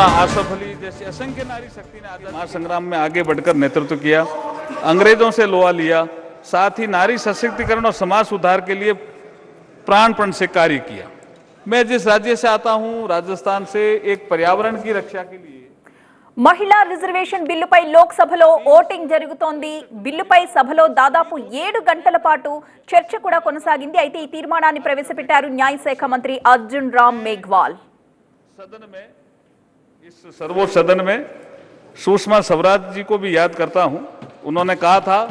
आसफ अली जैसी असंख्य नारी शक्ति ने आजादी महासंग्राम में आगे बढ़कर नेतृत्व किया, अंग्रेजों से लोहा लिया, साथ ही नारी सशक्तिकरण और समाज सुधार के लिए प्राणपण से कार्य किया। मैं जिस राज्य से आता हूं, राजस्थान से, एक पर्यावरण की रक्षा के लिए మహిళా రిజర్వేషన్ బిల్లుపై లోక్సభలో ఓటింగ్ జరుగుతోంది. బిల్లుపై సభలో దాదాపు 7 గంటల పాటు చర్చ కూడా కొనసాగింది. అయితే ఈ తీర్మానాన్ని ప్రవేశపెట్టారు న్యాయశాఖ మంత్రి అర్జున్ రామ్ మేఘ్వాల్. सदन में, इस सर्वोच्च सदन में सुषमा स्वराज जी को भी याद करता हूं। उन्होंने कहा था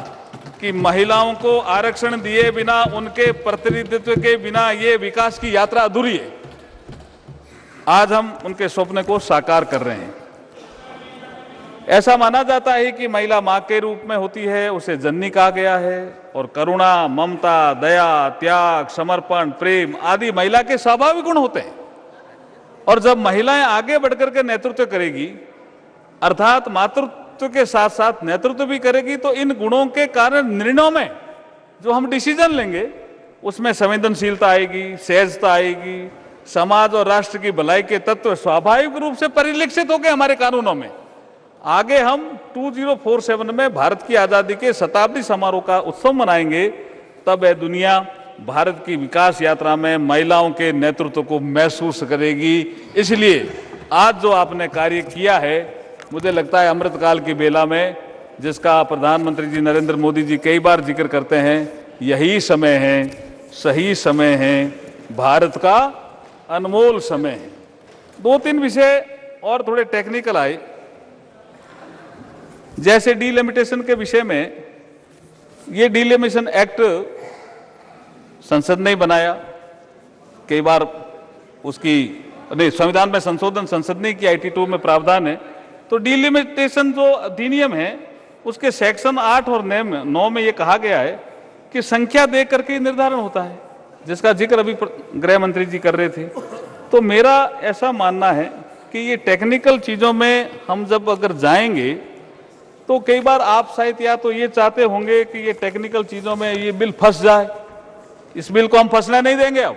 कि महिलाओं को आरक्षण दिए बिना, उनके प्रतिनिधित्व के बिना ये विकास की यात्रा अधूरी है। आज हम उनके स्वप्न को साकार कर रहे हैं। ऐसा माना जाता है कि महिला मां के रूप में होती है, उसे जननी कहा गया है, और करुणा, ममता, दया, त्याग, समर्पण, प्रेम आदि महिला के स्वाभाविक गुण होते हैं। और जब महिलाएं आगे बढ़कर के नेतृत्व करेगी, अर्थात मातृत्व के साथ साथ नेतृत्व भी करेगी, तो इन गुणों के कारण निर्णयों में जो हम डिसीजन लेंगे उसमें संवेदनशीलता आएगी, सहजता आएगी, समाज और राष्ट्र की भलाई के तत्व स्वाभाविक रूप से परिलक्षित होंगे हमारे कानूनों में। आगे हम 2047 में भारत की आजादी के शताब्दी समारोह का उत्सव मनाएंगे, तब यह दुनिया भारत की विकास यात्रा में महिलाओं के नेतृत्व को महसूस करेगी। इसलिए आज जो आपने कार्य किया है, मुझे लगता है अमृतकाल की बेला में, जिसका प्रधानमंत्री जी नरेंद्र मोदी जी कई बार जिक्र करते हैं, यही समय है, सही समय है, भारत का अनमोल समय है। 2-3 विषय और थोड़े टेक्निकल आए, जैसे डीलिमिटेशन के विषय में। ये डीलिमिटेशन एक्ट संसद ने बनाया, कई बार उसकी संविधान में संशोधन संसद ने किया, 82 में प्रावधान है। तो डीलिमिटेशन जो अधिनियम है, उसके सेक्शन 8 और 9 में ये कहा गया है कि संख्या दे करके निर्धारण होता है, जिसका जिक्र अभी गृह मंत्री जी कर रहे थे। तो मेरा ऐसा मानना है कि ये टेक्निकल चीजों में हम जब अगर जाएंगे, तो कई बार आप शायद या तो ये चाहते होंगे कि ये टेक्निकल चीजों में ये बिल फंस जाए। इस बिल को हम फंसना नहीं देंगे अब।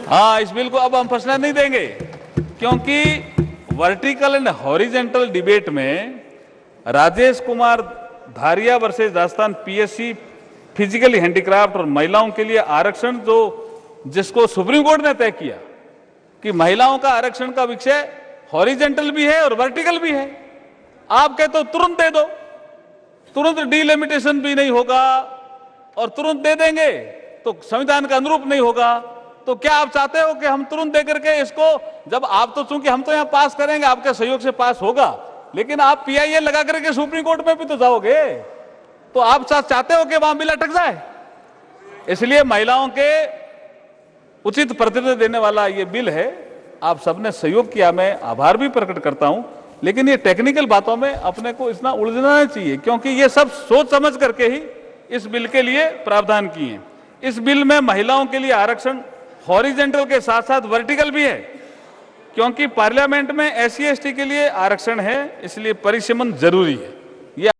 हाँ, इस बिल को अब हम फंसना नहीं देंगे, क्योंकि वर्टिकल एंड हॉरिजेंटल डिबेट में Rajesh Kumar Dharia versus Rajasthan PSC physically handicraft और महिलाओं के लिए आरक्षण, जो जिसको सुप्रीम कोर्ट ने तय किया कि महिलाओं का आरक्षण का विषय हॉरिजेंटल भी है और वर्टिकल भी है। आप कहते तो तुरंत दे दो, तुरंत डीलिमिटेशन भी नहीं होगा, और तुरंत दे देंगे तो संविधान का अनुरूप नहीं होगा। तो क्या आप चाहते हो कि हम तुरंत दे करके इसको, जब आप तो, चूंकि हम तो यहां पास करेंगे, आपके सहयोग से पास होगा, लेकिन आप पीआईएल लगा करके सुप्रीम कोर्ट में भी तो जाओगे, तो आप चाहते हो कि वहां बिल अटक जाए। इसलिए महिलाओं के उचित प्रतिनिधित्व देने वाला ये बिल है। आप सबने सहयोग किया, मैं आभार भी प्रकट करता हूं, लेकिन ये टेक्निकल बातों में अपने को इतना उलझना नहीं चाहिए, क्योंकि ये सब सोच समझ करके ही इस बिल के लिए प्रावधान किए हैं। इस बिल में महिलाओं के लिए आरक्षण हॉरिजेंटल के साथ साथ वर्टिकल भी है, क्योंकि पार्लियामेंट में SC ST के लिए आरक्षण है, इसलिए परिसीमन जरूरी है।